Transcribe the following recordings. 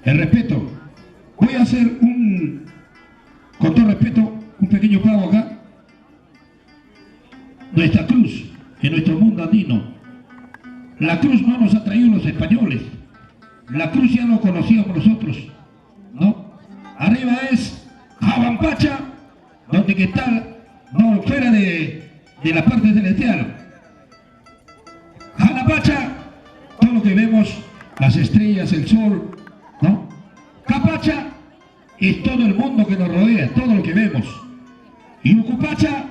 el respeto. Voy a hacer con todo respeto, un pequeño pago acá. Nuestra cruz, en nuestro mundo andino. La cruz no nos ha traído los españoles. La cruz ya lo conocíamos nosotros, ¿no? Arriba es Jabampacha, donde que está, no, fuera de la parte celestial. Jalapacha, todo lo que vemos, las estrellas, el sol, ¿no? Capacha es todo el mundo que nos rodea, todo lo que vemos. Y Ucupacha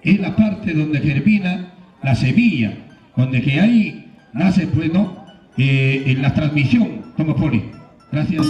es la parte donde germina la semilla, donde que ahí nace, pues, ¿no? En la transmisión. Toma, Poli. Gracias.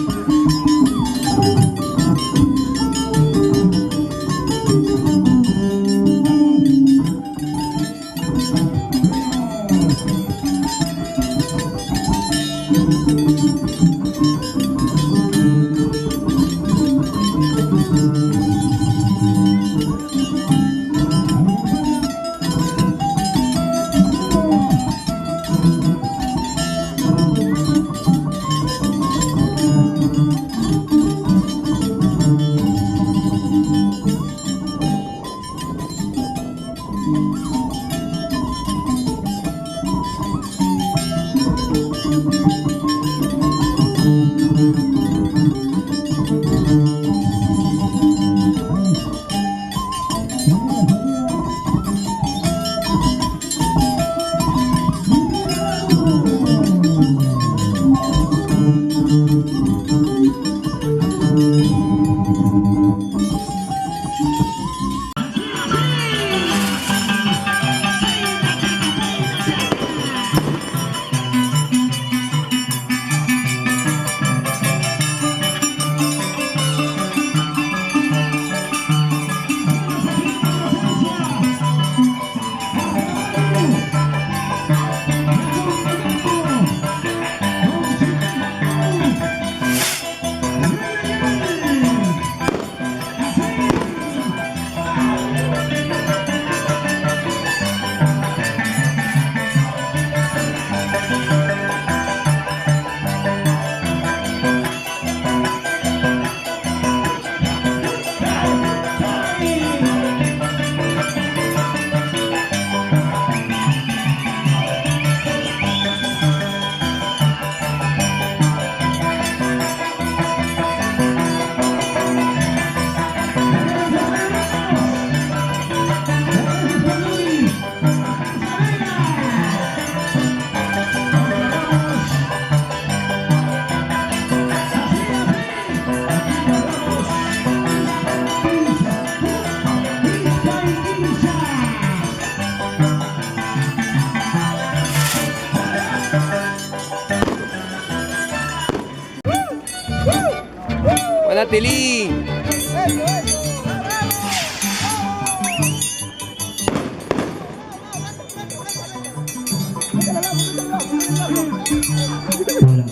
Telí.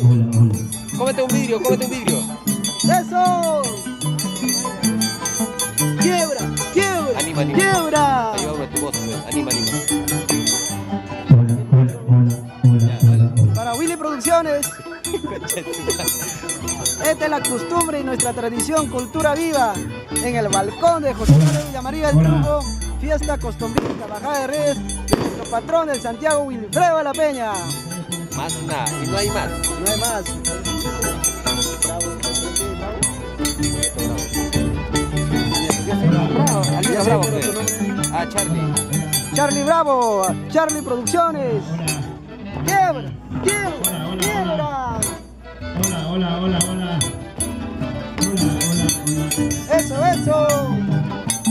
Hola. Cómete un vidrio, cómete un vidrio. ¡Eso! ¡Quiebra! Anima. ¡Quiebra! Ahí va uno tu voz, pues. Anima. Hola. Para Willy Producciones. Esta es la costumbre y nuestra tradición, cultura viva. En el balcón de José María Villamaría del Truco, fiesta costumbrista, bajada de redes de nuestro patrón, el Santiago Wilfredo de la Peña. Más nada, y no hay más. No hay más. Bravo, pues. Ah, Charlie. Charlie Bravo, Charlie Producciones. ¡Quiebra! Hola. Eso.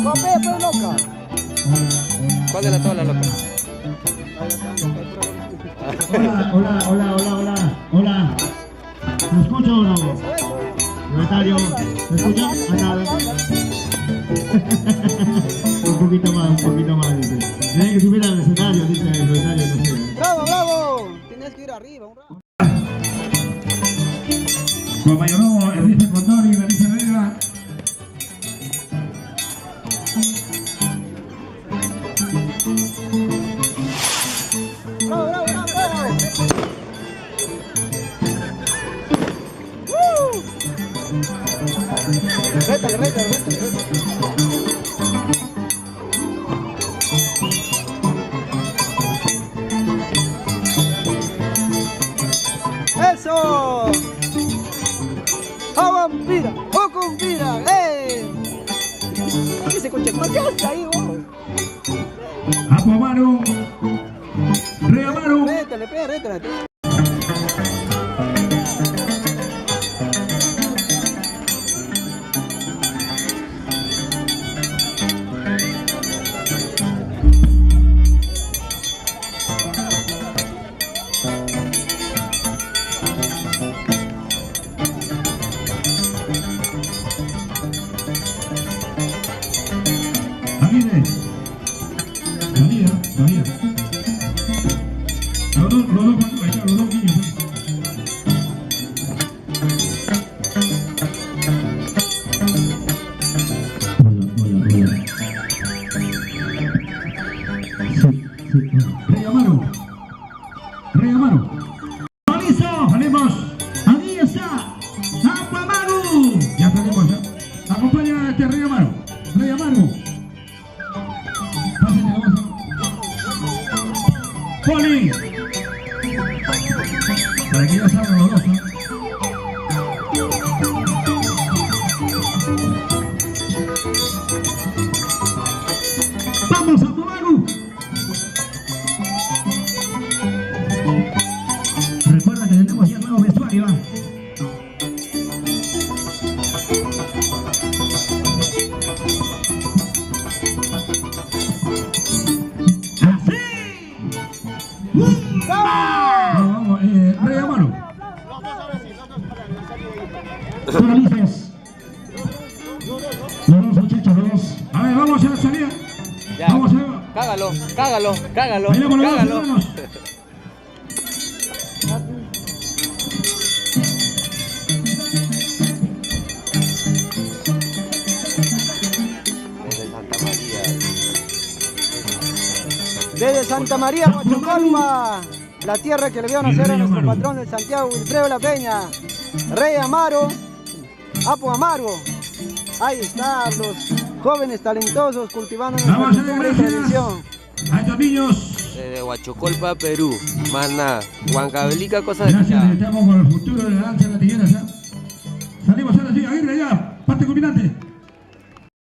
Copia, pues, loca. ¿Cuál de la toda la loca? Hola. ¿Me escucha o no? Secretario, ¿me escucha? Acá. Un poquito más, dice. Tenés que subir al escenario, dice el secretario, no sé. ¡Bravo! Tienes que ir arriba, un rato. Con mayordomo Enrique Condori y Melissa Vega. ¡Bravo! rétale, rétale, rétale. ¡Eso! ¡Avampira! ¡Ocumpira! ¡Eh! ¿Qué se concha? ¿Qué hasta ahí, vos? Apo Amaru. Rey Amaru. Rétale, pe, rétale. Aguirre. Todavía. Los dos, ahí están, los dos niños. Hola. Sí. Rey Amaru. ¡Listo! ¡Salimos! ¡Ahí está! ¡Apo Amaru! Ya salimos, ya. Acompaña a este Rey Amaru. Pásenle la voz. ¡Poli! Para que ya salgan los dos, ¿no? ¡Vamos, Apo Amaru! Recuerda que tenemos ya nuevo vestuario. Vamos, Rey Amaru. Ahora listos. Los dos muchachos, los dos. A ver, vamos a salir. Ya. Vamos a Cágalo. bailamos los dos, hermanos. Desde Santa María. Desde Santa María, Huachocolma, la tierra que le vio nacer a nuestro patrón del Santiago Wilfredo La Peña, Rey Amaru, Apo Amaru. Ahí están los jóvenes talentosos cultivando nuestra Vamos a ver, cultura y gracias tradición. a estos niños. Desde Huachocolpa, Perú. Más nada. Huancavelica, cosa de Gracias, ya. estamos con el futuro de la danza latiguera, ¿ya? Salimos ahora sí, Aguirre ya, parte culminante.